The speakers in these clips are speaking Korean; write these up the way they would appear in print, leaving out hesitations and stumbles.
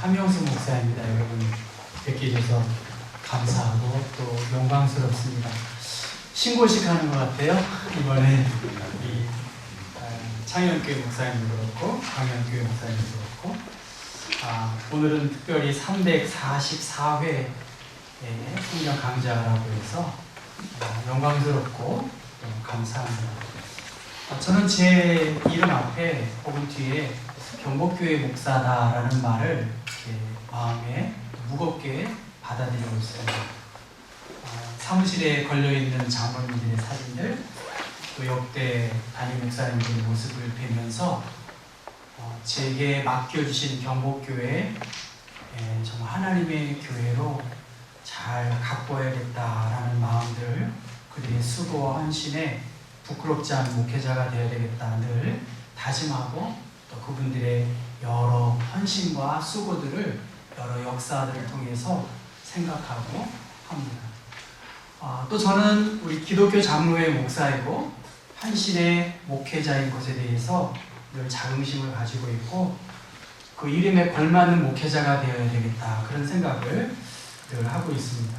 한명수 목사입니다. 여러분 뵙게 돼서 감사하고 또 영광스럽습니다. 신고식 하는 것 같아요. 이번에 이 창현교회 목사님도 그렇고 강현교회 목사님도 그렇고 오늘은 특별히 344회 성경 강좌라고 해서 영광스럽고 감사합니다. 저는 제 이름 앞에 혹은 뒤에 경복교회 목사다라는 말을 마음에 무겁게 받아들이고 있습니다. 사무실에 걸려있는 장로님들의 사진들, 또 역대 담임 목사님들의 모습을 뵈면서 제게 맡겨주신 경복교회 정말 하나님의 교회로 잘 가꿔야겠다라는 마음들, 그들의 수고와 헌신에 부끄럽지 않은 목회자가 되어야 되겠다 늘 다짐하고, 또 그분들의 여러 헌신과 수고들을 여러 역사들을 통해서 생각하고 합니다. 또 저는 우리 기독교 장로회 목사이고 한신의 목회자인 것에 대해서 늘 자긍심을 가지고 있고, 그 이름에 걸맞는 목회자가 되어야 되겠다 그런 생각을 늘 하고 있습니다.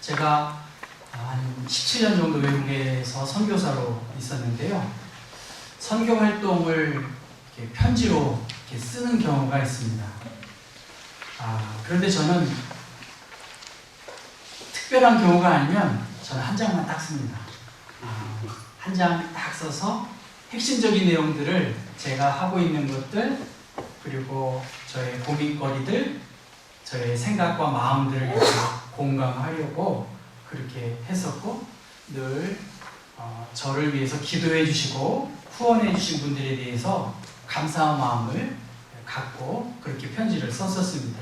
제가 한 17년 정도 외국에서 선교사로 있었는데요. 선교 활동을 이렇게 편지로 이렇게 쓰는 경우가 있습니다. 그런데 저는 특별한 경우가 아니면 저는 한 장만 딱 씁니다. 한 장 딱 써서 핵심적인 내용들을 제가 하고 있는 것들, 그리고 저의 고민거리들, 저의 생각과 마음들을 공감하려고 그렇게 했었고, 늘 저를 위해서 기도해 주시고 후원해 주신 분들에 대해서 감사한 마음을 갖고 그렇게 편지를 썼었습니다.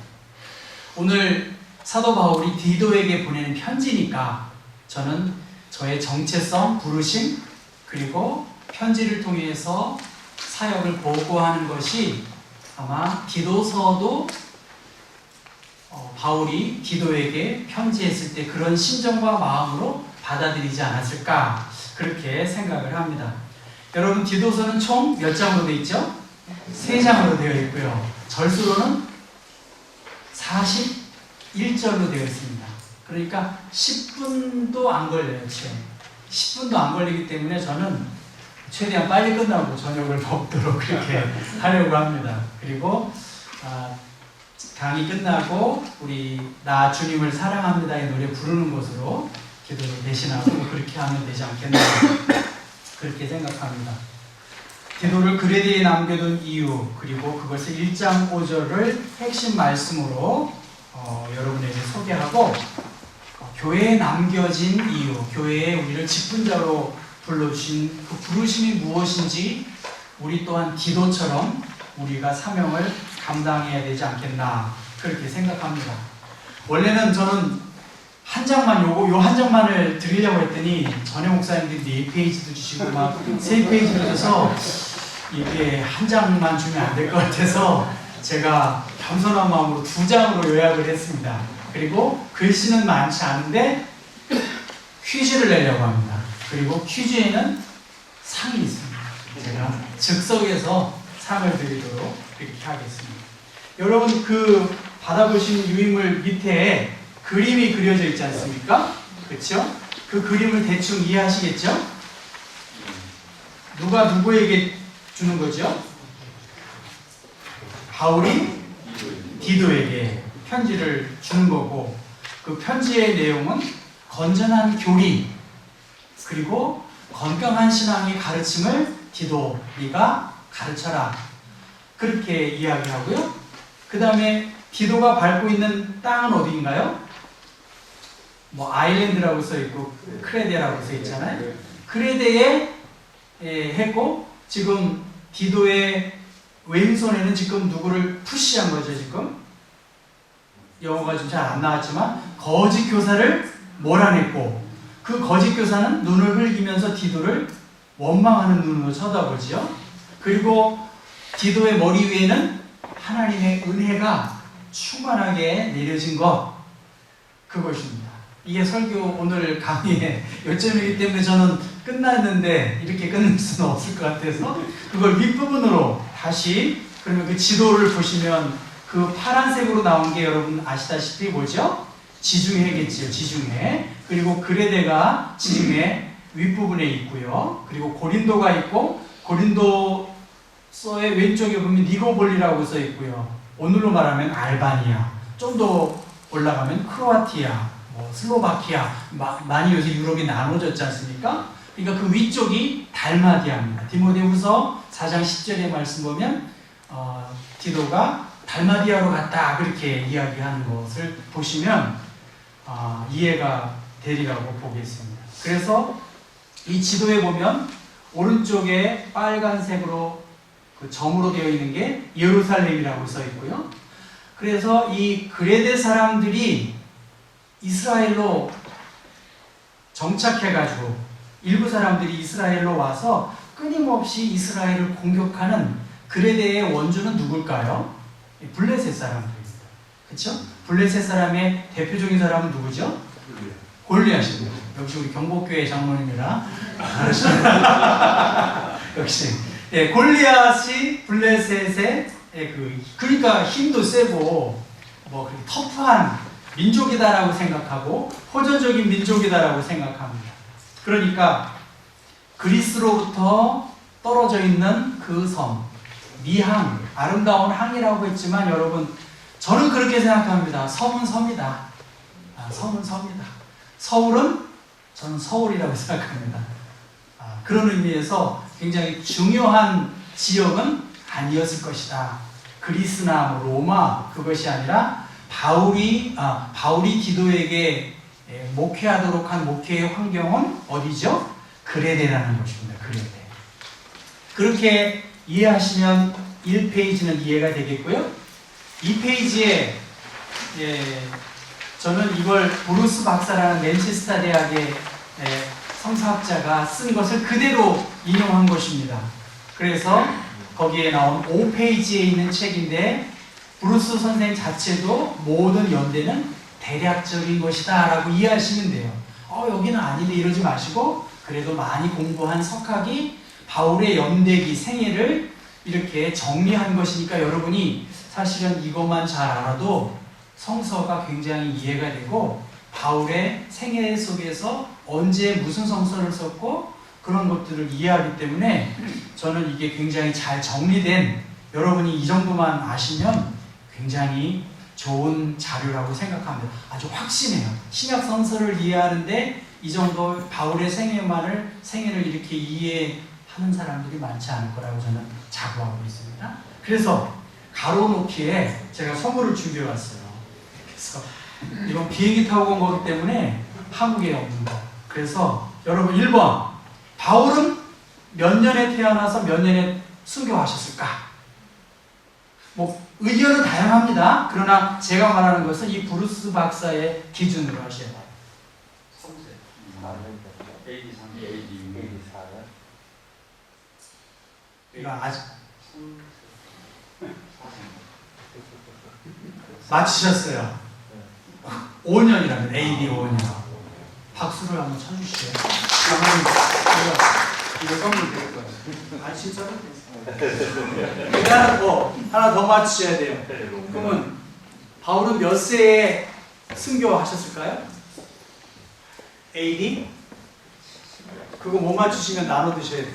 오늘 사도 바울이 디도에게 보내는 편지니까 저는 저의 정체성, 부르심, 그리고 편지를 통해서 사역을 보고하는 것이 아마 디도서도 바울이 디도에게 편지했을 때 그런 심정과 마음으로 받아들이지 않았을까, 그렇게 생각을 합니다. 여러분, 디도서는 총 몇 장으로 되어 있죠? 3장으로 되어 있고요. 절수로는 41절로 되어 있습니다. 그러니까 10분도 안 걸려요. 10분도 안 걸리기 때문에 저는 최대한 빨리 끝나고 저녁을 먹도록 그렇게 하려고 합니다. 그리고 강의 끝나고 우리 나 주님을 사랑합니다의 노래 부르는 것으로 기도를 대신하고 그렇게 하면 되지 않겠나, 그렇게 생각합니다. 디도를 그레데에 남겨둔 이유, 그리고 그것을 1장 5절을 핵심 말씀으로 여러분에게 소개하고, 교회에 남겨진 이유, 교회에 우리를 직분자로 불러주신 그 부르심이 무엇인지 우리 또한 디도처럼 우리가 사명을 감당해야 되지 않겠나, 그렇게 생각합니다. 원래는 저는 한 장만 요 한 장만을 드리려고 했더니 전에 목사님들이 4페이지도 주시고 막 3페이지도 줘서 이게 한 장만 주면 안 될 것 같아서 제가 겸손한 마음으로 2장으로 요약을 했습니다. 그리고 글씨는 많지 않은데 퀴즈를 내려고 합니다. 그리고 퀴즈에는 상이 있습니다. 제가 즉석에서 상을 드리도록 그렇게 하겠습니다. 여러분, 그 받아보신 유인물 밑에 그림이 그려져 있지 않습니까? 그렇죠? 그 그림을 대충 이해하시겠죠? 누가 누구에게 주는 거죠? 바울이 디도에게 편지를 주는 거고, 그 편지의 내용은 건전한 교리, 그리고 건강한 신앙의 가르침을 디도, 네가 가르쳐라, 그렇게 이야기하고요. 그 다음에 디도가 밟고 있는 땅은 어디인가요? 아일랜드라고 써있고 크레데라고 써있잖아요. 크레데에 했고, 지금 디도의 왼손에는 지금 누구를 푸시한 거죠. 지금 영어가 좀 잘 안 나왔지만 거짓 교사를 몰아냈고, 그 거짓 교사는 눈을 흘기면서 디도를 원망하는 눈으로 쳐다보지요. 그리고 디도의 머리 위에는 하나님의 은혜가 충만하게 내려진 것, 그것입니다. 이게 설교 오늘 강의의 요점이기 때문에 저는 끝났는데 이렇게 끝낼 수는 없을 것 같아서 그걸 윗부분으로 다시 그러면 그 지도를 보시면 그 파란색으로 나온 게 여러분 아시다시피 뭐죠? 지중해겠지요. 지중해. 그리고 그레데가 지중해 윗부분에 있고요. 그리고 고린도가 있고 고린도서의 왼쪽에 보면 니고볼리라고 써 있고요. 오늘로 말하면 알바니아. 좀 더 올라가면 크로아티아, 뭐 슬로바키아. 많이 요새 유럽이 나눠졌지 않습니까? 그러니까 그 위쪽이 달마디아입니다. 디모데후서 4장 10절의 말씀 보면 디도가 달마디아로 갔다 그렇게 이야기하는 것을 보시면 이해가 되리라고 보겠습니다. 그래서 이 지도에 보면 오른쪽에 빨간색으로 그 점으로 되어 있는 게 예루살렘이라고 써 있고요. 그래서 이 그레데 사람들이 이스라엘로 정착해가지고 일부 사람들이 이스라엘로 와서 끊임없이 이스라엘을 공격하는 그레데의 원주는 누굴까요? 블레셋 사람들입니다. 그렇죠? 블레셋 사람의 대표적인 사람은 누구죠? 골리앗입니다. 역시 우리 경복교회 장로님이라 역시 골리앗이 블레셋의 그러니까 힘도 세고 뭐 터프한 민족이다라고 생각하고 호전적인 민족이다라고 생각합니다. 그러니까 그리스로부터 떨어져 있는 그 섬, 미항, 아름다운 항이라고 했지만 여러분 저는 그렇게 생각합니다. 섬은 섬이다. 섬은 섬이다. 서울은 저는 서울이라고 생각합니다. 그런 의미에서 굉장히 중요한 지역은 아니었을 것이다. 그리스나 로마 그것이 아니라 바울이 디도에게 목회하도록 한 목회의 환경은 어디죠? 그레데라는 것입니다. 그레데. 그렇게 이해하시면 1페이지는 이해가 되겠고요. 2페이지에 저는 이걸 브루스 박사라는 맨체스터 대학의 성사학자가 쓴 것을 그대로 인용한 것입니다. 그래서 거기에 나온 5페이지에 있는 책인데 브루스 선생 자체도 모든 연대는 대략적인 것이다 라고 이해하시면 돼요. 여기는 아닌데 이러지 마시고 그래도 많이 공부한 석학이 바울의 연대기 생애를 이렇게 정리한 것이니까 여러분이 사실은 이것만 잘 알아도 성서가 굉장히 이해가 되고 바울의 생애 속에서 언제 무슨 성서를 썼고 그런 것들을 이해하기 때문에 저는 이게 굉장히 잘 정리된 여러분이 이 정도만 아시면 굉장히 좋은 자료라고 생각합니다. 아주 확신해요. 신약 성서를 이해하는데 이 정도 바울의 생애를 이렇게 이해하는 사람들이 많지 않을 거라고 저는 자부하고 있습니다. 그래서 가로놓기에 제가 선물을 준비해 왔어요. 그래서 이건 비행기 타고 온 거기 때문에 한국에 없는 거. 그래서 여러분 1번 바울은 몇 년에 태어나서 몇 년에 순교하셨을까? 뭐 의견은 다양합니다. 그러나 제가 말하는 것은 이 브루스 박사의 기준으로 하셔야 돼요. 이거 아직 맞추셨어요. 5년이라면 AD 5년. 박수를 한번 쳐주시죠. 이거 선물 드릴 거예요. 진짜로? 하나 더 맞추셔야 돼요. 그러면 바울은 몇 세에 순교하셨을까요? AD? 그거 못 맞추시면 나눠 드셔야 돼요.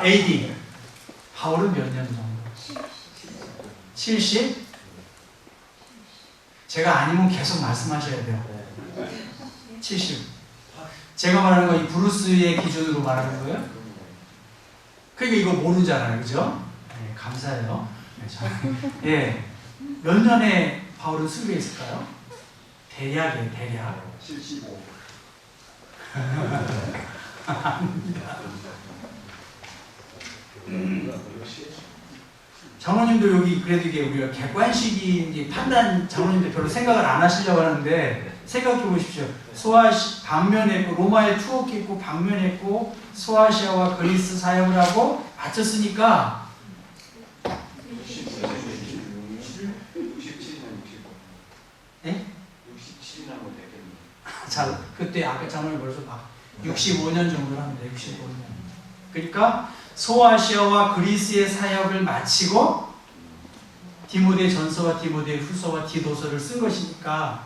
AD. 바울은 몇 년 정도? 70? 제가 아니면 계속 말씀하셔야 돼요. 70. 제가 말하는 거 이 브루스의 기준으로 말하는 거예요? 그러니까 이거 모르잖아요. 그죠? 네, 감사해요. 예. 몇 년에 바울은 순교했을까요? 대략이에요, 대략. 75. 아닙니다. 장로님도 여기 그래도 이게 우리가 객관식이 판단 장로님들 별로 생각을 안 하시려고 하는데 생각해 보십시오. 방면에 있고 로마에 투옥해 있고 방면에 있고 소아시아와 그리스 사역을 하고 마쳤으니까 67년 65. 네? 67년 하면 되겠네. 자, 그때 아까 장로님 벌써 65년 정도 합니다. 65년. 그러니까 소아시아와 그리스의 사역을 마치고 디모데 전서와 디모데 후서와 디도서를 쓴 것이니까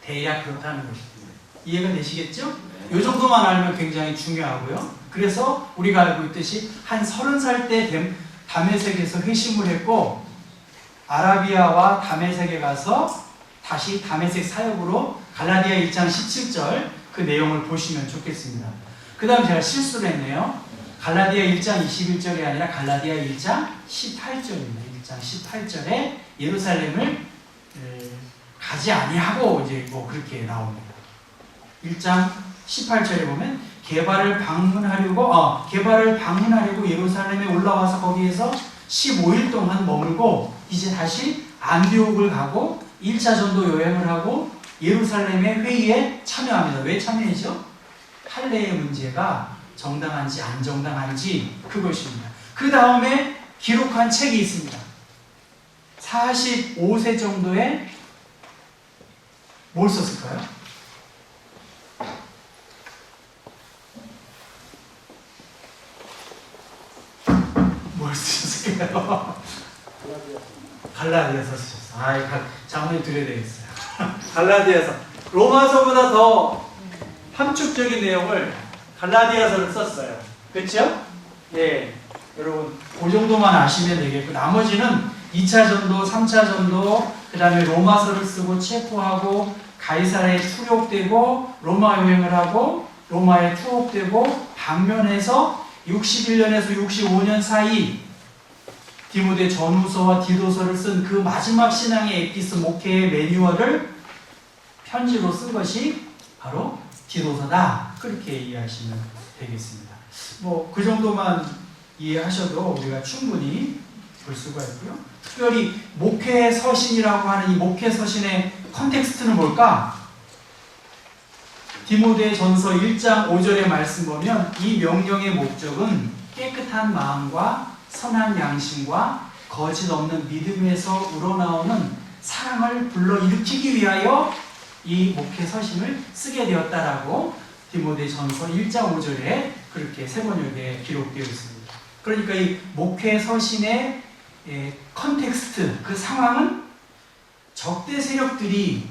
대략 그렇다는 것입니다. 이해가 되시겠죠? 이 정도만 알면 굉장히 중요하고요. 그래서 우리가 알고 있듯이 한 30살 때 다메섹에서 회심을 했고 아라비아와 다메섹에 가서 다시 다메섹 사역으로 갈라디아 1장 17절 그 내용을 보시면 좋겠습니다. 그 다음 제가 실수를 했네요. 갈라디아 1장 21절이 아니라 갈라디아 1장 18절입니다. 1장 18절에 예루살렘을 가지 아니하고 이제 뭐 그렇게 나옵니다. 1장 18절에 보면 개발을 방문하려고 예루살렘에 올라와서 거기에서 15일 동안 머물고 이제 다시 안디옥을 가고 1차 전도 여행을 하고 예루살렘의 회의에 참여합니다. 왜 참여했죠? 할례의 문제가 정당한지 안 정당한지 그것입니다. 그 다음에 기록한 책이 있습니다. 45세 정도에 뭘 썼을까요? 뭘 쓰셨을까요? 갈라디아서 쓰셨어요. 장모님 드려야 되겠어요. 갈라디아서. 로마서보다 더 함축적인 내용을 갈라디아서를 썼어요. 그렇죠? 예. 여러분 그 정도만 아시면 되겠고 나머지는 2차 전도, 3차 전도, 그 다음에 로마서를 쓰고 체포하고 가이사라에 투옥되고 로마 여행을 하고 로마에 투옥되고 방면해서 61년에서 65년 사이 디모데 전후서와 디도서를 쓴 그 마지막 신앙의 에피스 목회의 매뉴얼을 편지로 쓴 것이 바로 디도서다. 그렇게 이해하시면 되겠습니다. 뭐 그 정도만 이해하셔도 우리가 충분히 볼 수가 있고요. 특별히 목회 서신이라고 하는 이 목회 서신의 컨텍스트는 뭘까? 디모데 전서 1장 5절의 말씀 보면 이 명령의 목적은 깨끗한 마음과 선한 양심과 거짓 없는 믿음에서 우러나오는 사랑을 불러일으키기 위하여 이 목회 서신을 쓰게 되었다라고 디모데 전서 1장 5절에 그렇게 세번역에 기록되어 있습니다. 그러니까 이 목회 서신의 컨텍스트, 그 상황은 적대 세력들이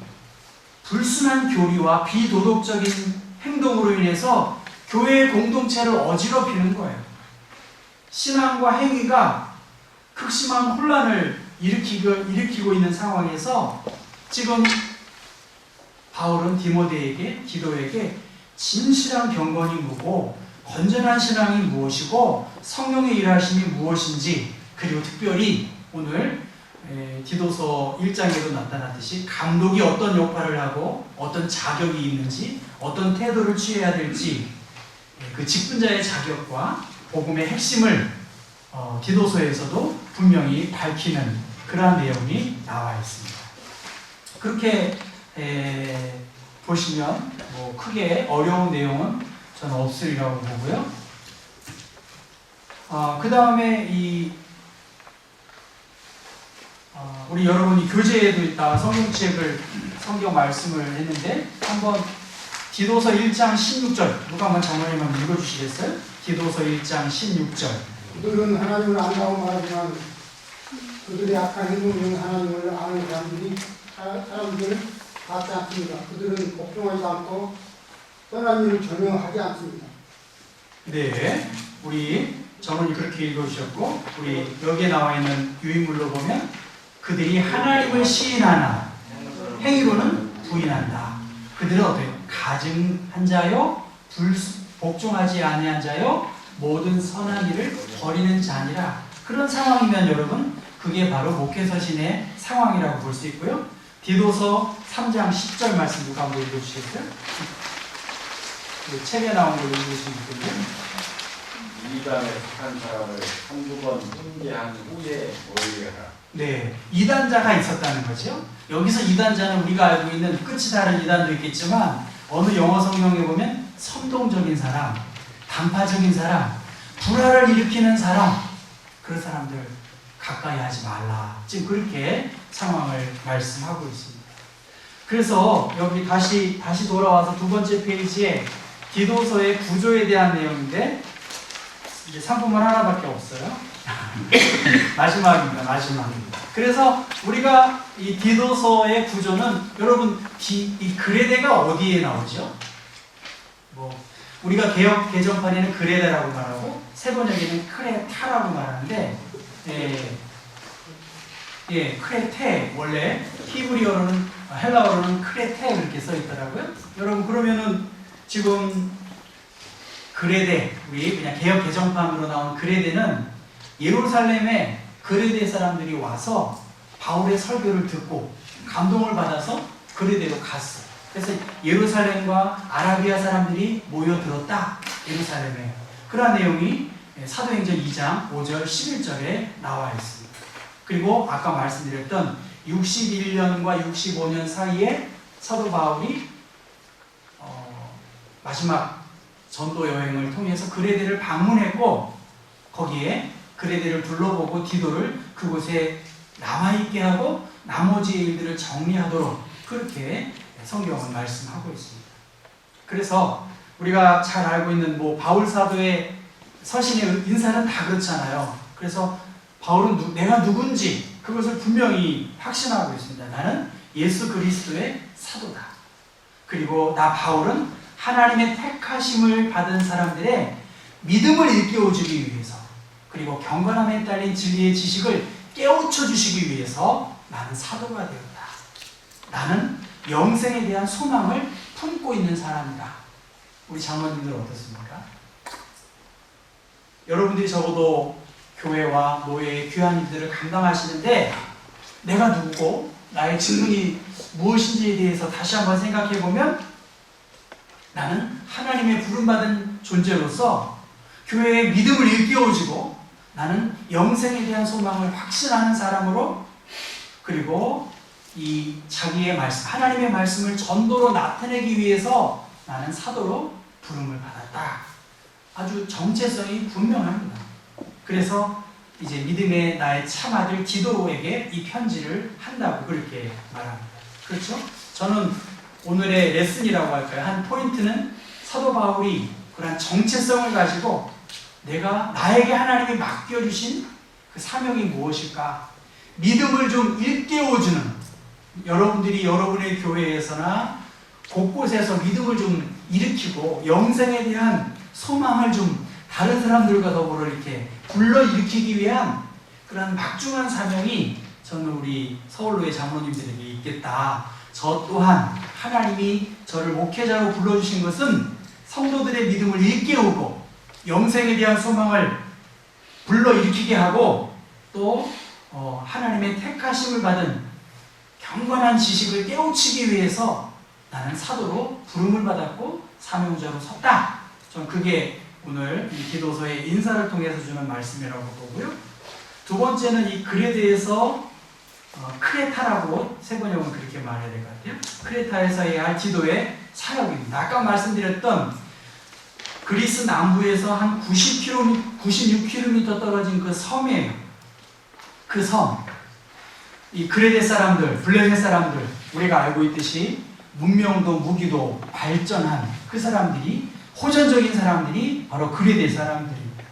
불순한 교리와 비도덕적인 행동으로 인해서 교회의 공동체를 어지럽히는 거예요. 신앙과 행위가 극심한 혼란을 일으키고 있는 상황에서 지금 바울은 디도에게 진실한 경건이 뭐고 건전한 신앙이 무엇이고 성령의 일하심이 무엇인지, 그리고 특별히 오늘 디도서 1장에도 나타났듯이 감독이 어떤 역할을 하고 어떤 자격이 있는지, 어떤 태도를 취해야 될지, 그 직분자의 자격과 복음의 핵심을 디도서에서도 분명히 밝히는 그러한 내용이 나와 있습니다. 그렇게 보시면 뭐 크게 어려운 내용은 저는 없으리라고 보고요. 그 다음에 우리 여러분이 교재에도 있다 성경 말씀을 했는데 한번 디도서 1장 16절 누가 한번 장로님 읽어주시겠어요? 디도서 1장 16절. 그들은 하나님을 안다고 말하지만 그들의 악한 행동은 하나님을 아는 사람들을 받지 않습니다. 그들은 복종하지 않고 떠난 일을 전혀 하지 않습니다. 네, 우리 정원이 그렇게 읽어주셨고, 우리 여기에 나와 있는 유인물로 보면 그들이 하나님을 시인하나 행위로는 부인한다. 그들은 어때요? 가증한 자요, 복종하지 아니한 자요, 모든 선한 일을 버리는 자니라. 그런 상황이면 여러분 그게 바로 목회서신의 상황이라고 볼 수 있고요. 디도서 3장 10절 말씀 누가 한번 읽어주시겠어요? 책에 나온 걸 읽으시면 되고요. 이단에 속한 사람을 한두 번 훈계한 후에 모의하라. 네, 이단자가 있었다는 거죠. 여기서 이단자는 우리가 알고 있는 끝이 다른 이단도 있겠지만 어느 영어 성경에 보면 선동적인 사람, 단파적인 사람, 불화를 일으키는 사람, 그런 사람들 가까이 하지 말라. 지금 그렇게 상황을 말씀하고 있습니다. 그래서 여기 다시 돌아와서 두 번째 페이지에 디도서의 구조에 대한 내용인데 이제 상품은 하나밖에 없어요. 마지막입니다. 마지막입니다. 그래서 우리가 이 디도서의 구조는 여러분 이 그레데가 어디에 나오죠? 뭐 우리가 개역 개정판에는 그레데라고 말하고 세번역에는 크레타라고 말하는데 크레테 원래 히브리어로는 헬라어로는 크레테 그렇게 써 있더라고요. 여러분 그러면은 지금 그레데 우리 그냥 개역 개정판으로 나온 그레데는 예루살렘에 그레데 사람들이 와서 바울의 설교를 듣고 감동을 받아서 그레데로 갔어요. 그래서 예루살렘과 아라비아 사람들이 모여들었다. 예루살렘에. 그런 내용이 사도행전 2장 5절 11절에 나와 있습니다. 그리고 아까 말씀드렸던 61년과 65년 사이에 사도 바울이 마지막 전도 여행을 통해서 그레데를 방문했고 거기에 그레데를 둘러보고 디도를 그곳에 남아있게 하고 나머지 일들을 정리하도록 그렇게 성경은 말씀하고 있습니다. 그래서 우리가 잘 알고 있는 뭐 바울 사도의 서신의 인사는 다 그렇잖아요. 그래서 바울은 내가 누군지 그것을 분명히 확신하고 있습니다. 나는 예수 그리스도의 사도다. 그리고 나 바울은 하나님의 택하심을 받은 사람들의 믿음을 일깨워주기 위해서 그리고 경건함에 딸린 진리의 지식을 깨우쳐 주시기 위해서 나는 사도가 되었다. 나는 영생에 대한 소망을 품고 있는 사람이다. 우리 장로님들 어떻습니까? 여러분들이 적어도 교회와 노예의 귀한 일들을 감당하시는데 내가 누구고 나의 직분이 무엇인지에 대해서 다시 한번 생각해 보면 나는 하나님의 부름받은 존재로서 교회의 믿음을 일깨워주고 나는 영생에 대한 소망을 확신하는 사람으로 그리고 이 자기의 말씀, 하나님의 말씀을 전도로 나타내기 위해서 나는 사도로 부름을 받았다. 아주 정체성이 분명합니다. 그래서 이제 믿음의 나의 참아들 디도에게 이 편지를 한다고 그렇게 말합니다. 그렇죠? 저는 오늘의 레슨이라고 할까요? 한 포인트는 사도 바울이 그런 정체성을 가지고 내가 나에게 하나님이 맡겨주신 그 사명이 무엇일까? 믿음을 좀 일깨워주는 여러분들이 여러분의 교회에서나 곳곳에서 믿음을 좀 일으키고 영생에 대한 소망을 좀 다른 사람들과 더불어 이렇게 불러일으키기 위한 그런 막중한 사명이 저는 우리 서울로의 장로님들에게 있겠다. 저 또한 하나님이 저를 목회자로 불러주신 것은 성도들의 믿음을 일깨우고 영생에 대한 소망을 불러일으키게 하고 또 하나님의 택하심을 받은 경건한 지식을 깨우치기 위해서 나는 사도로 부름을 받았고 사명자로 섰다. 저는 그게 오늘 이 디도서의 인사를 통해서 주는 말씀이라고 보고요. 두 번째는 이 글에 대해서 크레타라고 세번역은 그렇게 말해야 될 것 같아요. 크레타에서의 할 디도의 사역입니다. 아까 말씀드렸던 그리스 남부에서 한 96km 떨어진 그 섬이에요. 그 섬. 이 그레데 사람들, 블레셋 사람들, 우리가 알고 있듯이 문명도 무기도 발전한 그 사람들이 호전적인 사람들이 바로 그레데 사람들입니다.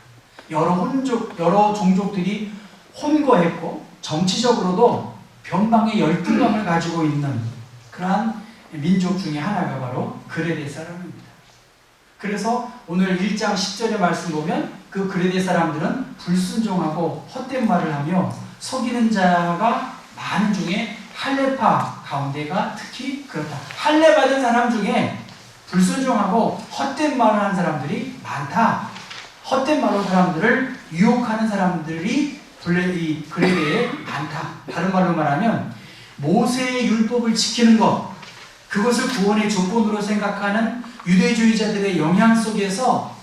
여러 종족들이 혼거했고 정치적으로도 변방의 열등감을 가지고 있는 그러한 민족 중에 하나가 바로 그레데 사람입니다. 그래서 오늘 1장 10절의 말씀 보면 그 그레데 사람들은 불순종하고 헛된 말을 하며 속이는 자가 많은 중에 할례파 가운데가 특히 그렇다. 할례 받은 사람 중에 불순종하고 헛된 말을 하는 사람들이 많다. 헛된 말로 사람들을 유혹하는 사람들이 이 그레데에 많다. 다른 말로 말하면 모세의 율법을 지키는 것, 그것을 구원의 조건으로 생각하는 유대주의자들의 영향 속에서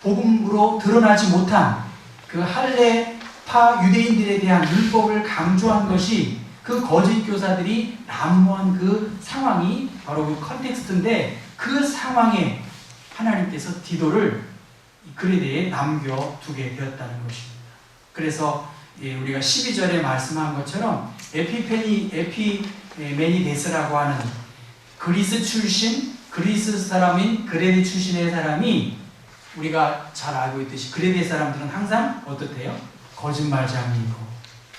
복음으로 드러나지 못한 그 할례파 유대인들에 대한 율법을 강조한 것이 그 거짓 교사들이 난무한 그 상황이 바로 그 컨텍스트인데 그 상황에 하나님께서 디도를 그레데에 남겨두게 되었다는 것입니다. 그래서 우리가 12절에 말씀한 것처럼 에피메니데스라고 하는 그리스 출신, 그리스 사람인 그레데 출신의 사람이 우리가 잘 알고 있듯이 그레데 사람들은 항상 어떻대요? 거짓말장이고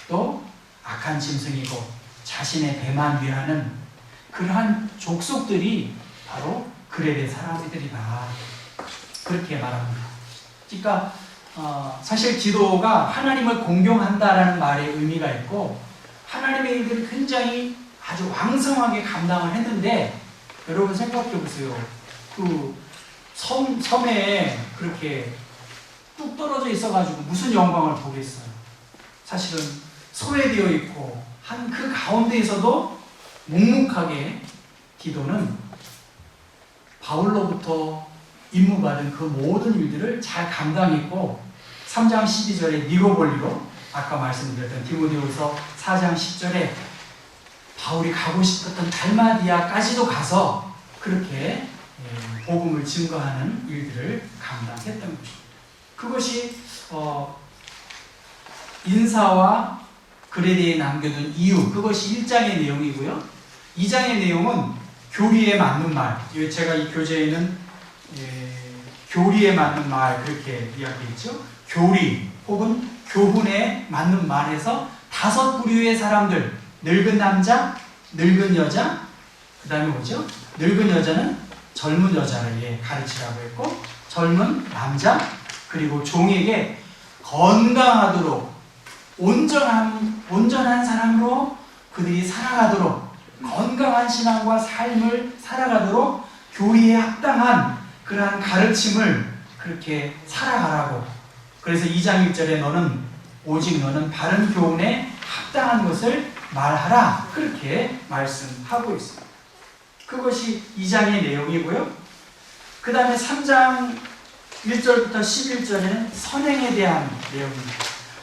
또 악한 짐승이고 자신의 배만 위하는 그러한 족속들이 바로 그레데 사람들이다. 그렇게 말합니다. 그러니까 사실 기도가 하나님을 공경한다라는 말의 의미가 있고 하나님의 일들을 굉장히 아주 왕성하게 감당을 했는데 여러분 생각해 보세요. 그 섬에 그렇게 뚝 떨어져 있어가지고 무슨 영광을 보겠어요. 사실은 소외되어 있고 한 그 가운데에서도 묵묵하게 기도는 바울로부터 임무받은 그 모든 일들을 잘 감당했고 3장 12절에 니고볼리로 아까 말씀드렸던 디모데후서 4장 10절에 바울이 가고 싶었던 달마디아까지도 가서 그렇게 복음을 증거하는 일들을 감당했던 것입니다. 그것이 인사와 그레데에 남겨둔 이유, 그것이 1장의 내용이고요. 2장의 내용은 교리에 맞는 말, 제가 이 교재에는 교리에 맞는 말 그렇게 이야기했죠. 교리 혹은 교훈에 맞는 말에서 5 부류의 사람들, 늙은 남자, 늙은 여자, 그 다음에 뭐죠? 늙은 여자는 젊은 여자를 가르치라고 했고 젊은 남자 그리고 종에게 건강하도록 온전한 사람으로 그들이 살아가도록 건강한 신앙과 삶을 살아가도록 교리에 합당한 그러한 가르침을 그렇게 살아가라고. 그래서 2장 1절에 오직 너는 바른 교훈에 합당한 것을 말하라 그렇게 말씀하고 있습니다. 그것이 2장의 내용이고요. 그 다음에 3장 1절부터 11절에는 선행에 대한 내용입니다.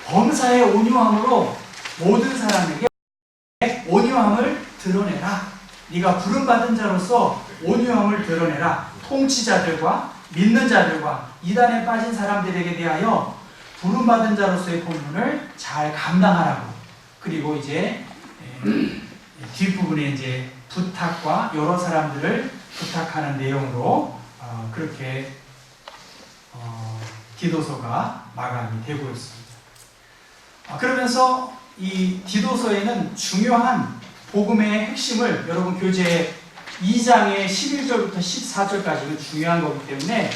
범사의 온유함으로 모든 사람에게 온유함을 드러내라. 네가 부름받은 자로서 온유함을 드러내라. 통치자들과 믿는 자들과 이단에 빠진 사람들에게 대하여 부름받은 자로서의 본분을 잘 감당하라고. 그리고 이제 뒷부분에 이제 부탁과 여러 사람들을 부탁하는 내용으로 그렇게 디도서가 마감이 되고 있습니다. 그러면서 이 디도서에는 중요한 복음의 핵심을 여러분 교재 2장의 11절부터 14절까지는 중요한 거기 때문에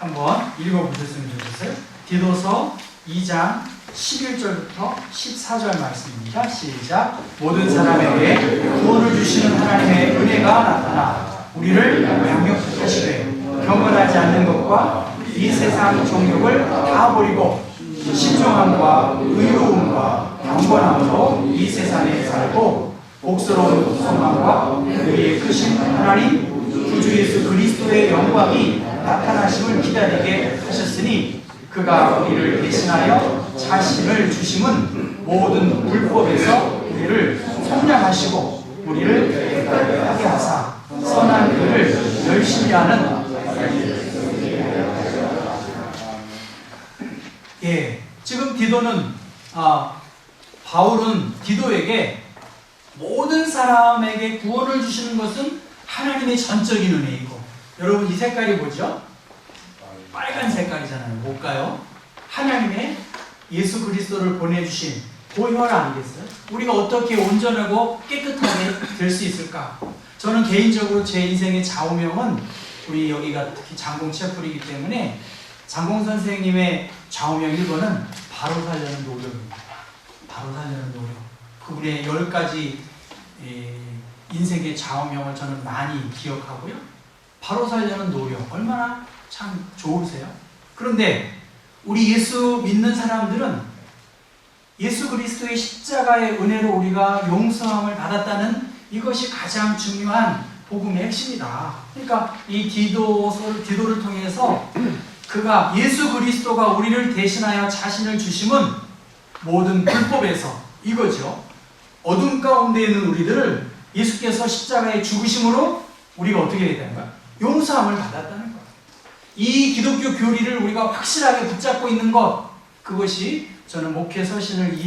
한번 읽어보셨으면 좋겠어요. 디도서 2장 11절부터 14절 말씀입니다. 시작. 모든 사람에게 구원을 주시는 하나님의 은혜가 나타나 우리를 양육하시되 경건하지 않는 것과 이 세상 정욕을 다 버리고 신중함과 의로움과 경건함으로 이 세상에 살고 복스러운 소망과 우리의 크신 하나님 구주 예수 그리스도의 영광이 나타나심을 기다리게 하셨으니 그가 우리를 대신하여 자신을 주심은 모든 불법에서 우리를 성량하시고 우리를 깨끗하게 하사 선한 일을 열심히 하는 지금 디도는 바울은 디도에게 모든 사람에게 구원을 주시는 것은 하나님의 전적인 은혜이고 여러분 이 색깔이 뭐죠? 빨간 색깔이잖아요. 뭘까요? 하나님의 예수 그리스도를 보내주신 보혈 아니겠어요? 우리가 어떻게 온전하고 깨끗하게 될 수 있을까? 저는 개인적으로 제 인생의 좌우명은 우리 여기가 특히 장공 채플이기 때문에 장공 선생님의 좌우명 1번은 바로 살려는 노력입니다. 바로 살려는 노력. 그분의 10가지 인생의 좌우명을 저는 많이 기억하고요. 바로 살려는 노력. 얼마나 참 좋으세요? 그런데 우리 예수 믿는 사람들은 예수 그리스도의 십자가의 은혜로 우리가 용서함을 받았다는 이것이 가장 중요한 복음의 핵심이다. 그러니까 이 디도를 통해서 그가 예수 그리스도가 우리를 대신하여 자신을 주심은 모든 불법에서 이거죠. 어둠 가운데 있는 우리들을 예수께서 십자가에 죽으심으로 우리가 어떻게 되는 거야? 용서함을 받았다는 거야. 이 기독교 교리를 우리가 확실하게 붙잡고 있는 것, 그것이 저는 목회 서신을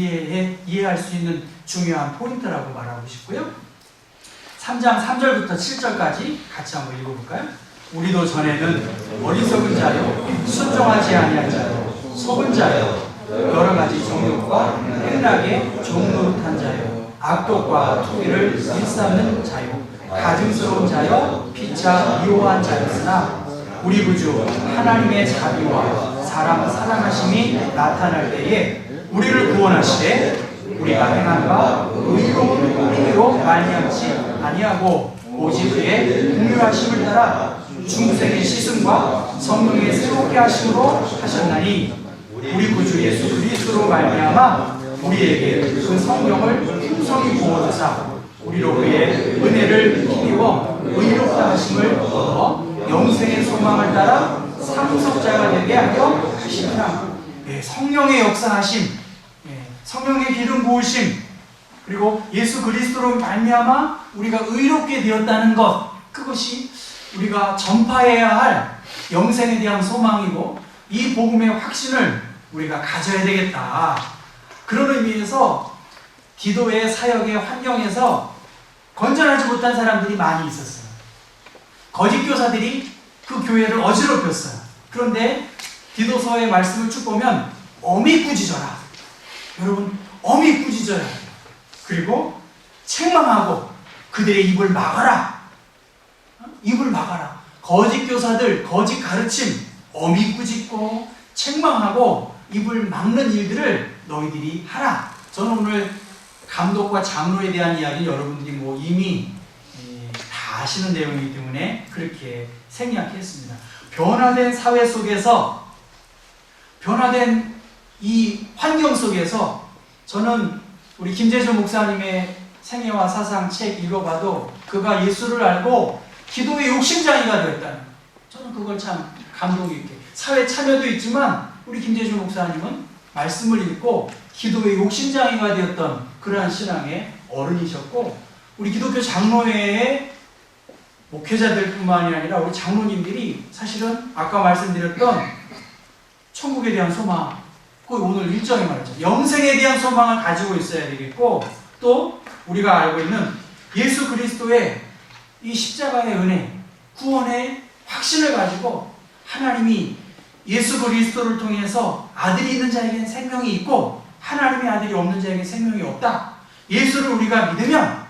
이해할 수 있는 중요한 포인트라고 말하고 싶고요. 3장 3절부터 7절까지 같이 한번 읽어볼까요? 우리도 전에는 어리석은 자요, 순종하지 아니한 자요, 속은 자요, 여러 가지 정욕과 행락에 종노릇한 자요, 악독과 투기를 일삼는 자요, 가증스러운 자요, 피차 미워한 자였으나 우리 구주 하나님의 자비와 사람 사랑하심이 나타날 때에 우리를 구원하시되 우리가 행한 바 의로운 행위로 말미암지 아니하고 오직 그의 공유하심을 따라 중생의 시승과 성령의 새롭게 하심으로 하셨나니 우리 구주 예수 그리스도로 말미암아 우리에게 그 성령을 풍성히 부어주사 우리로 그의 은혜를 힘입어 의롭다 하심을 얻어 영생의 소망을 따라 상속자가 되게 하려 하시니라. 성령의 역사하심, 성령의 기름 부으심, 그리고 예수 그리스도로 말미암아 우리가 의롭게 되었다는 것, 그것이 우리가 전파해야 할 영생에 대한 소망이고 이 복음의 확신을 우리가 가져야 되겠다. 그런 의미에서 기도의 사역의 환경에서 건전하지 못한 사람들이 많이 있었어요. 거짓 교사들이 그 교회를 어지럽혔어요. 그런데 디도서의 말씀을 쭉 보면 엄히 꾸짖어라. 여러분, 엄히 꾸짖어야 해요. 그리고 책망하고 그들의 입을 막아라. 입을 막아라. 거짓 교사들, 거짓 가르침 엄히 꾸짖고 책망하고 입을 막는 일들을 너희들이 하라. 저는 오늘 감독과 장로에 대한 이야기 여러분들이 이미 다 아시는 내용이기 때문에 그렇게 생략했습니다. 변화된 사회 속에서, 변화된 이 환경 속에서 저는 우리 김재준 목사님의 생애와 사상 책 읽어봐도 그가 예수를 알고 기도의 욕심장이가 되었다는, 저는 그걸 참 감동 있게, 사회 참여도 있지만 우리 김재준 목사님은 말씀을 읽고 기도의 욕심장이가 되었던 그러한 신앙의 어른이셨고, 우리 기독교 장로회의 목회자들뿐만이 아니라 우리 장로님들이 사실은 아까 말씀드렸던 천국에 대한 소망, 그 오늘 일정에 말했죠. 영생에 대한 소망을 가지고 있어야 되겠고, 또 우리가 알고 있는 예수 그리스도의 이 십자가의 은혜, 구원의 확신을 가지고 하나님이 예수 그리스도를 통해서 아들이 있는 자에게는 생명이 있고 하나님의 아들이 없는 자에게는 생명이 없다. 예수를 우리가 믿으면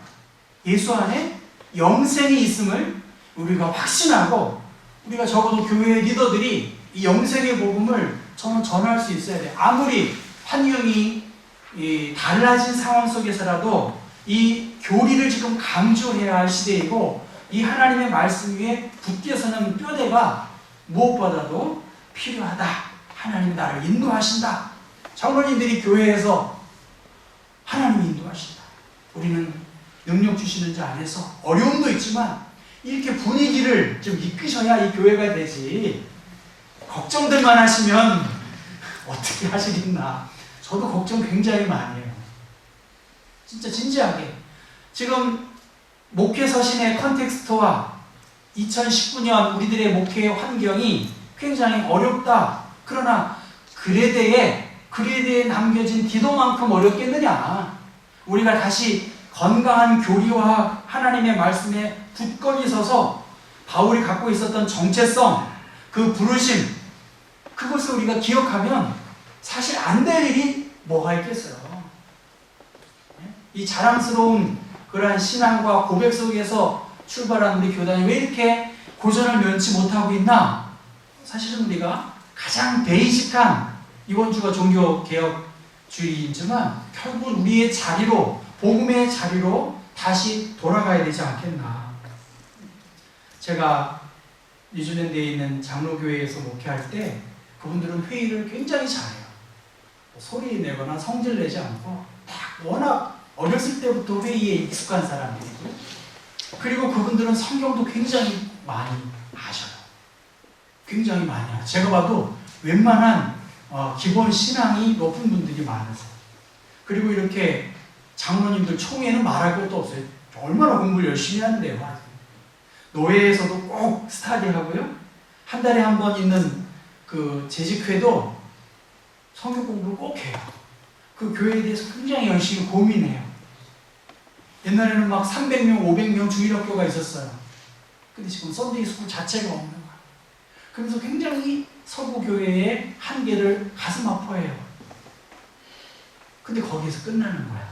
예수 안에 영생이 있음을 우리가 확신하고, 우리가 적어도 교회의 리더들이 이 영생의 복음을 저는 전할 수 있어야 돼요. 아무리 환경이 달라진 상황 속에서라도 이 교리를 지금 강조해야 할 시대이고, 이 하나님의 말씀 위에 굳게 서는 뼈대가 무엇보다도 필요하다. 하나님 나를 인도하신다. 장로님들이 교회에서 하나님이 인도하신다. 우리는 능력 주시는 자 안에서 어려움도 있지만 이렇게 분위기를 좀 이끄셔야 이 교회가 되지, 걱정들만 하시면 어떻게 하시겠나. 저도 걱정 굉장히 많이 해요. 진짜 진지하게. 지금 목회 서신의 컨텍스트와 2019년 우리들의 목회 환경이 굉장히 어렵다. 그러나 그레데에 남겨진 디도만큼 어렵겠느냐. 우리가 다시 건강한 교리와 하나님의 말씀에 굳건히 서서 바울이 갖고 있었던 정체성, 그 부르심, 그것을 우리가 기억하면 사실 안 될 일이 뭐가 있겠어요. 이 자랑스러운 그러한 신앙과 고백 속에서 출발한 우리 교단이 왜 이렇게 고전을 면치 못하고 있나? 사실은 우리가 가장 베이직한, 이번 주가 종교개혁주의이지만 결국은 우리의 자리로, 복음의 자리로 다시 돌아가야 되지 않겠나. 제가 뉴질랜드에 있는 장로교회에서 목회할 때 그분들은 회의를 굉장히 잘해요. 소리 내거나 성질 내지 않고 딱 워낙 어렸을 때부터 회의에 익숙한 사람들이고, 그리고 그분들은 성경도 굉장히 많이 아셔요. 굉장히 많이 아셔요. 제가 봐도 웬만한 기본 신앙이 높은 분들이 많으세요. 그리고 이렇게 장로님들 총회는 말할 것도 없어요. 얼마나 공부를 열심히 하는데요. 노예에서도 꼭 스타디하고요. 한 달에 한 번 있는 그 재직회도 성경 공부를 꼭 해요. 그 교회에 대해서 굉장히 열심히 고민해요. 옛날에는 막 300명, 500명 주일학교가 있었어요. 근데 지금 썬데이 스쿨 자체가 없는 거야. 그래서 굉장히 서구 교회의 한계를 가슴 아파해요. 근데 거기에서 끝나는 거야.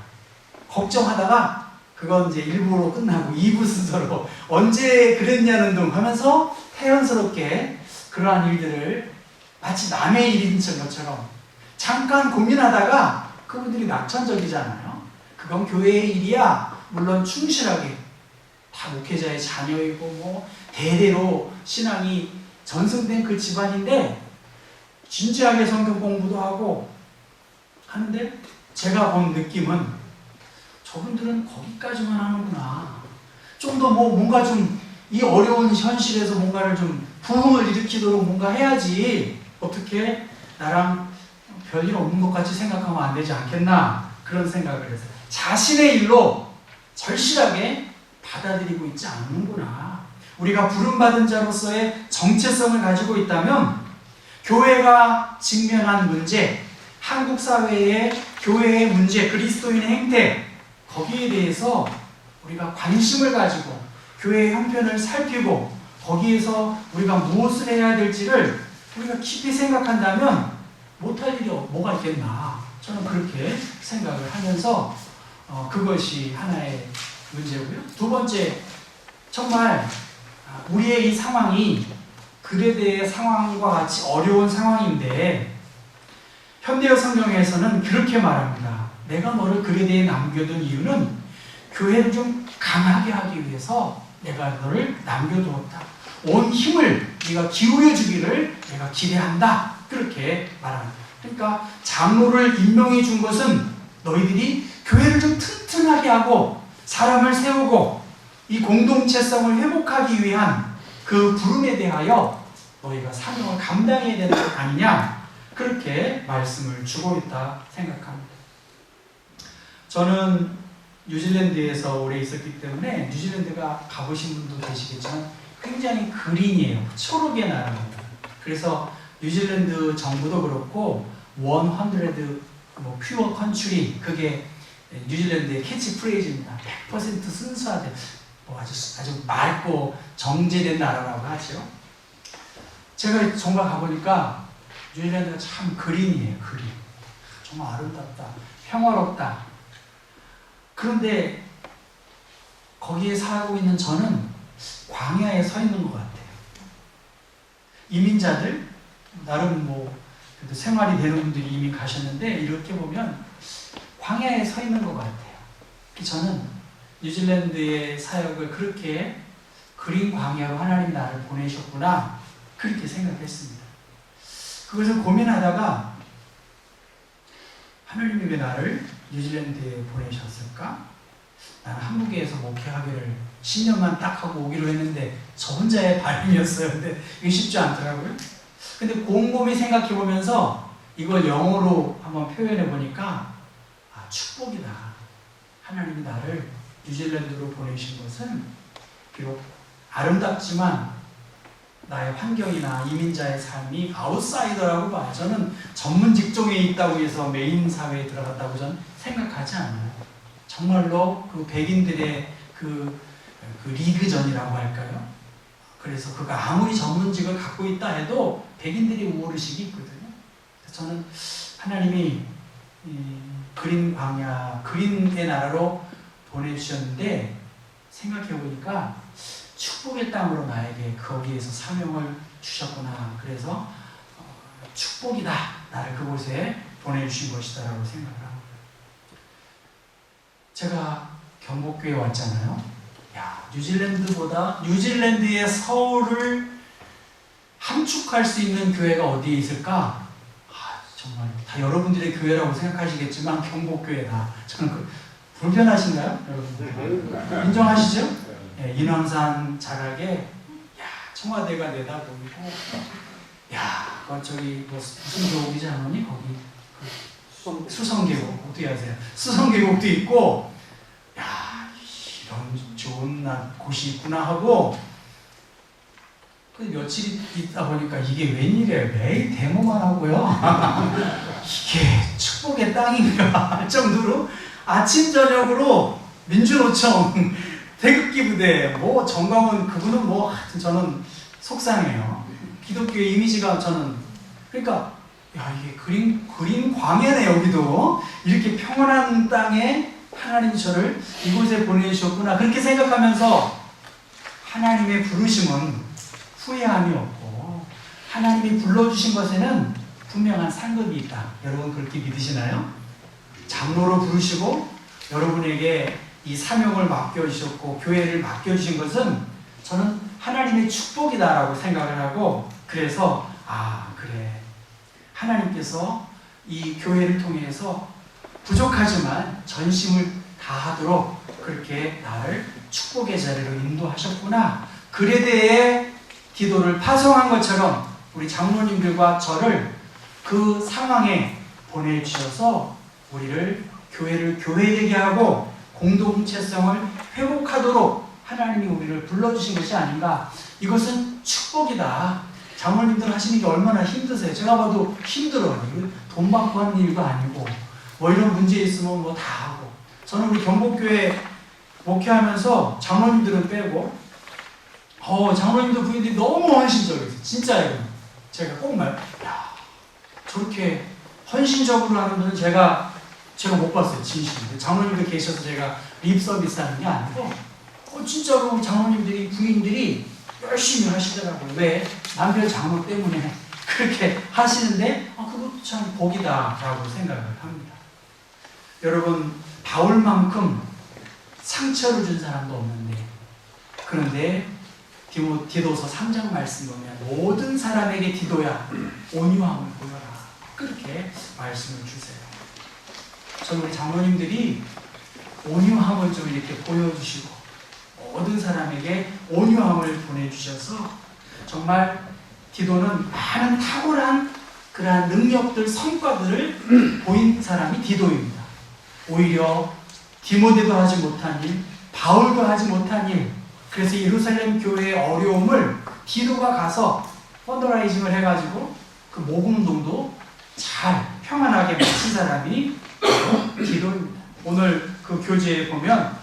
걱정하다가 그건 이제 1부로 끝나고 2부 순서로 언제 그랬냐는 둥 하면서 태연스럽게 그러한 일들을 마치 남의 일인 것처럼 잠깐 고민하다가 그분들이 낙천적이잖아요. 그건 교회의 일이야. 물론 충실하게 다 목회자의 자녀이고 뭐 대대로 신앙이 전승된 그 집안인데 진지하게 성경 공부도 하고 하는데 제가 본 느낌은 저분들은 거기까지만 하는구나. 좀 더 뭐 뭔가 좀 이 어려운 현실에서 뭔가를 좀 부흥을 일으키도록 뭔가 해야지 어떻게 나랑 별일 없는 것 같이 생각하면 안 되지 않겠나 그런 생각을 해서 자신의 일로 절실하게 받아들이고 있지 않는구나. 우리가 부름받은 자로서의 정체성을 가지고 있다면 교회가 직면한 문제, 한국 사회의 교회의 문제, 그리스도인의 행태 거기에 대해서 우리가 관심을 가지고 교회의 형편을 살피고 거기에서 우리가 무엇을 해야 될지를 우리가 깊이 생각한다면 못할 일이 뭐가 있겠나. 저는 그렇게 생각을 하면서 그것이 하나의 문제고요. 두 번째, 정말 우리의 이 상황이 그레데의 상황과 같이 어려운 상황인데 현대어 성경에서는 그렇게 말합니다. 내가 너를 그레데에 남겨둔 이유는 교회를 좀 강하게 하기 위해서 내가 너를 남겨두었다. 온 힘을 네가 기울여주기를 내가 기대한다. 그렇게 말합니다. 그러니까 장로를 임명해 준 것은 너희들이 교회를 좀 튼튼하게 하고 사람을 세우고 이 공동체성을 회복하기 위한 그 부름에 대하여 너희가 사명을 감당해야 되는 것 아니냐. 그렇게 말씀을 주고 있다 생각합니다. 저는 뉴질랜드에서 오래 있었기 때문에 뉴질랜드가 가보신 분도 계시겠지만 굉장히 그린이에요. 초록의 나라입니다. 그래서 뉴질랜드 정부도 그렇고 100 퓨어 컨츄리 그게 뉴질랜드의 캐치프레이즈입니다. 100% 순수하되 아주 맑고 정제된 나라라고 하죠. 제가 정말 가보니까 뉴질랜드가 참 그린이에요. 그린. 정말 아름답다. 평화롭다. 그런데 거기에 살고 있는 저는 광야에 서 있는 것 같아요. 이민자들 나름 그래도 생활이 되는 분들이 이미 가셨는데 이렇게 보면 광야에 서 있는 것 같아요. 저는 뉴질랜드의 사역을 그렇게 그린 광야로 하나님 나를 보내셨구나 그렇게 생각했습니다. 그것을 고민하다가 하나님이 왜 나를 뉴질랜드에 보내셨을까? 나는 한국에서 목회하기를 10년만 딱 하고 오기로 했는데 저 혼자의 바람이었어요. 근데 이게 쉽지 않더라고요. 근데 곰곰이 생각해 보면서 이걸 영어로 한번 표현해 보니까 축복이다. 하나님이 나를 뉴질랜드로 보내신 것은 비록 아름답지만 나의 환경이나 이민자의 삶이 아웃사이더라고 봐요. 저는 전문 직종에 있다고 해서 메인 사회에 들어갔다고 저는 생각하지 않아요. 정말로 그 백인들의 그 리그전이라고 할까요? 그래서 그가 아무리 전문직을 갖고 있다 해도 백인들이 우월의식이 있거든요. 그래서 저는 하나님이 그린 광야, 그린의 나라로 보내주셨는데 생각해보니까 축복의 땅으로 나에게 거기에서 사명을 주셨구나. 그래서 축복이다. 나를 그곳에 보내주신 것이다 라고 생각을 합니다. 제가 경복교에 왔잖아요. 뉴질랜드의 서울을 함축할 수 있는 교회가 어디에 있을까? 정말 다 여러분들의 교회라고 생각하시겠지만 경복교회다. 저는 불편하신가요? 여러분? 인정하시죠? 예, 인왕산 자락에 청와대가 내다보이고 저기 무슨 계곡이지 않으니? 거기 수성계곡 어떻게 아세요? 수성계곡도 있고 이런 좋은 곳이 있구나 하고 며칠 있다 보니까 이게 웬일이에요? 매일 데모만 하고요. 이게 축복의 땅인가 할 정도로 아침 저녁으로 민주노총 태극기 부대, 뭐 정광훈 그분은 뭐 하여튼 저는 속상해요. 기독교의 이미지가 저는 그러니까 야 이게 그림 광야네 여기도 이렇게 평온한 땅에 하나님이 저를 이곳에 보내주셨구나 그렇게 생각하면서 하나님의 부르심은 후회함이 없고 하나님이 불러주신 것에는 분명한 상급이 있다. 여러분 그렇게 믿으시나요? 장로로 부르시고 여러분에게 이 사명을 맡겨주셨고 교회를 맡겨주신 것은 저는 하나님의 축복이다라고 생각을 하고 그래서 그래 하나님께서 이 교회를 통해서 부족하지만 전심을 다하도록 그렇게 나를 축복의 자리로 인도하셨구나. 글에 대해 기도를 파송한 것처럼 우리 장로님들과 저를 그 상황에 보내주셔서 우리를 교회를 교회되게 하고 공동체성을 회복하도록 하나님이 우리를 불러주신 것이 아닌가. 이것은 축복이다. 장로님들 하시는 게 얼마나 힘드세요. 제가 봐도 힘들어요. 돈 받고 하는 일도 아니고 뭐 이런 문제 있으면 뭐 다 하고. 저는 우리 경복교회 목회하면서 장로님들은 빼고 장로님들 부인들이 너무 헌신적이었어요. 진짜예요. 제가 꼭 저렇게 헌신적으로 하는 분은 제가 못 봤어요. 진심으로. 장로님들 계셔서 제가 립 서비스 하는 게 아니고 진짜로 장로님들이 부인들이 열심히 하시더라고요. 왜? 남편 장로 때문에 그렇게 하시는데 그것도 참 복이다라고 생각을 합니다. 여러분 바울만큼 상처를 준 사람도 없는데 그런데 디도서 3장 말씀 보면 모든 사람에게 디도야 온유함을 보여라. 그렇게 말씀을 주세요. 저는 우리 장로님들이 온유함을 좀 이렇게 보여주시고 모든 사람에게 온유함을 보내주셔서 정말 디도는 많은 탁월한 그러한 능력들, 성과들을 보인 사람이 디도입니다. 오히려 디모데도 하지 못한 일, 바울도 하지 못한 일, 그래서 예루살렘 교회의 어려움을 디도가 가서 펀더라이징을 해가지고 그 모금운동도 잘 평안하게 마친 사람이 디도입니다. 오늘 그 교재에 보면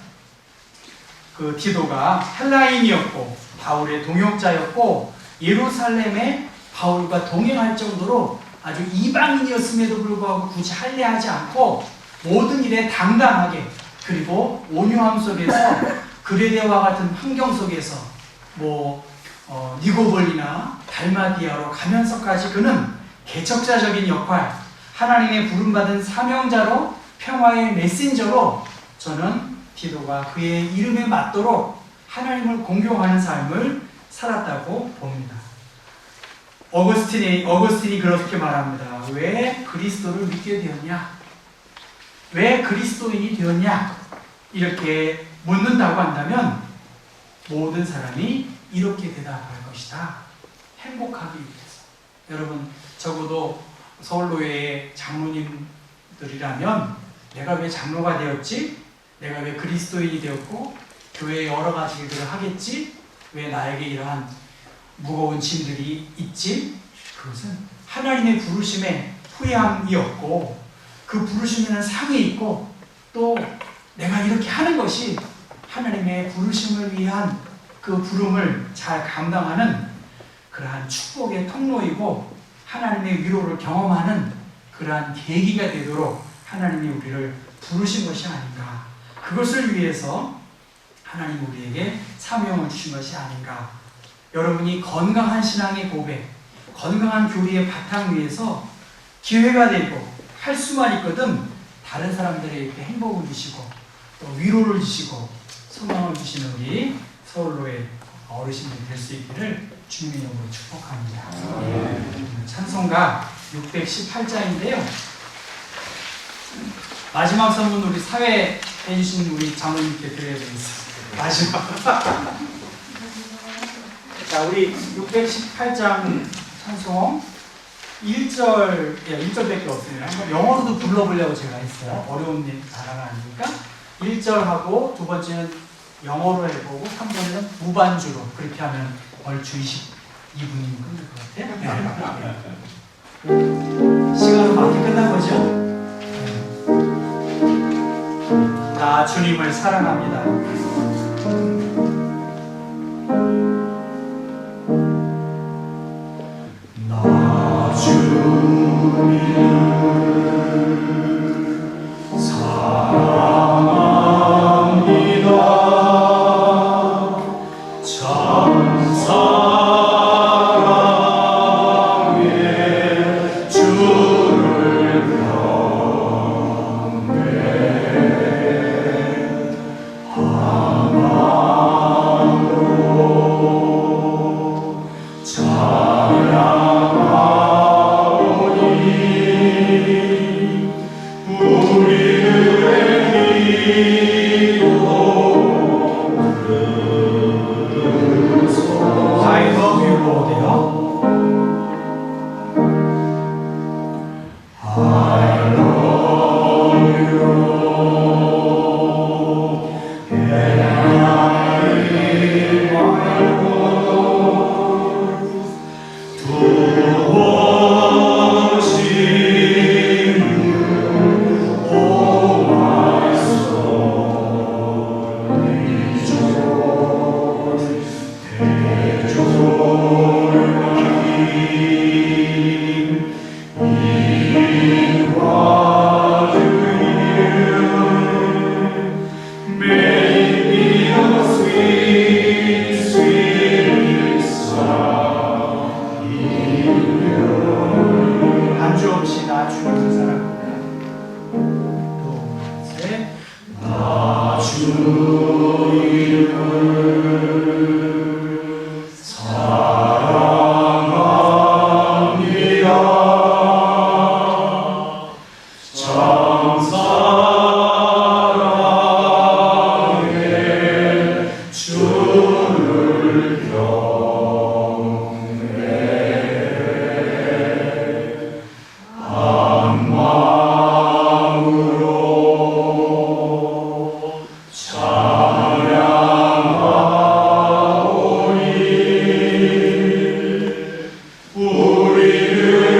그 디도가 헬라인이었고 바울의 동역자였고 예루살렘에 바울과 동행할 정도로 아주 이방인이었음에도 불구하고 굳이 할례하지 않고 모든 일에 당당하게 그리고 온유함 속에서 그레데와 같은 환경 속에서 니고볼리나 달마디아로 가면서까지 그는 개척자적인 역할, 하나님의 부름받은 사명자로 평화의 메신저로 저는 디도가 그의 이름에 맞도록 하나님을 공경하는 삶을 살았다고 봅니다. 어거스틴이 그렇게 말합니다. 왜 그리스도를 믿게 되었냐? 왜 그리스도인이 되었냐? 이렇게 묻는다고 한다면 모든 사람이 이렇게 대답할 것이다. 행복하기 위해서. 여러분 적어도 서울노회의 장로님들이라면 내가 왜 장로가 되었지? 내가 왜 그리스도인이 되었고 교회에 여러 가지 일들을 하겠지? 왜 나에게 이러한 무거운 짐들이 있지? 그것은 하나님의 부르심에 후회함이었고 그 부르심에는 상이 있고 또 내가 이렇게 하는 것이 하나님의 부르심을 위한 그 부름을 잘 감당하는 그러한 축복의 통로이고 하나님의 위로를 경험하는 그러한 계기가 되도록 하나님이 우리를 부르신 것이 아닌가. 그것을 위해서 하나님 우리에게 사명을 주신 것이 아닌가. 여러분이 건강한 신앙의 고백, 건강한 교리의 바탕 위에서 기회가 되고 할 수만 있거든 다른 사람들에게 행복을 주시고 또 위로를 주시고 소망을 주시는 우리 서울로의 어르신들이 될 수 있기를 주님의 이름으로 축복합니다. 찬송가 618장인데요. 마지막 선문 우리 사회 해주신 우리 장로님께 드려야 되겠습니다. 마지막. 자, 우리 618장 찬송 1절밖에 없습니다. 한번 영어로도 불러보려고 제가 했어요. 어려운 단어가 아니니까 1절하고 두 번째는 영어로 해보고 3번에는 무반주로 그렇게 하면 얼추 22분이면 끝날 것 같아요. 시간은 많이 끝난 거죠? 나 주님을 사랑합니다. I love you로 어때요? 반주 없이 나 주를 사랑합니다. 둘, 셋. 나 주를 사랑합니다. 참 사랑해 주를 경외 한 마음으로 찬양하오니 우리들의